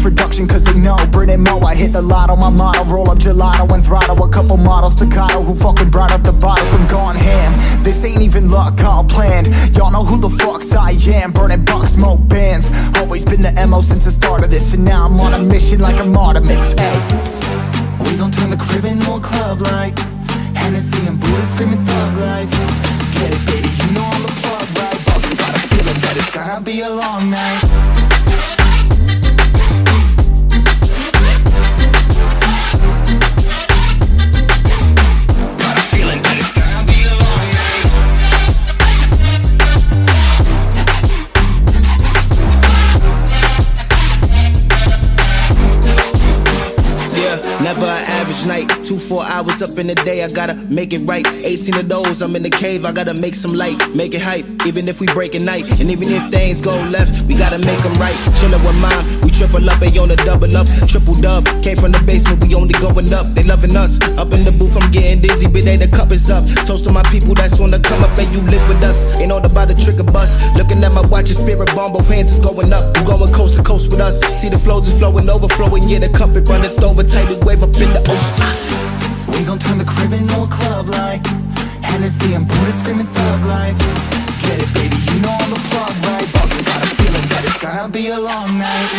introduction, cause they know Brit and Mo, I hit the lotto, my motto. Roll up gelato and throttle a couple models staccato who fucking brought up the bottles. I'm gone ham, this ain't even luck, all planned. Y'all know who the fucks I am. Burning bucks, smoke bands. Always been the MO since the start of this, and now I'm on a mission like I'm Artemis. Hey, we gon' turn the crib into a club like Hennessy and Buddha screaming thug life. Get it, baby, you know I'm the plug, right? But I got a feeling that it's gonna be a long night. Never an average night, 2-4 hours up in the day, I gotta make it right. 18 of those, I'm in the cave, I gotta make some light, make it hype, even if we break a night. And even if things go left, we gotta make them right. Chillin' with M.I.M, we triple up, they on the double up. Triple dub, came from the basement, we only going up. They loving us, up in the booth, I'm getting dizzy, but they the cup is up. Toast to my people that's on the come up, and you live with us. Ain't all about the trick of bus. Looking at my watch, your spirit bomb, both hands is going up. You going coast to coast with us. See the flows is flowing, overflowing, yeah, the cup it runneth over, tidal wave up in the ocean. We gon' turn the crib into a club like Hennessy and Buddha screaming thug life. Get it, baby, you know I'm the plug, right? But I got a feeling that it's gonna be a long night.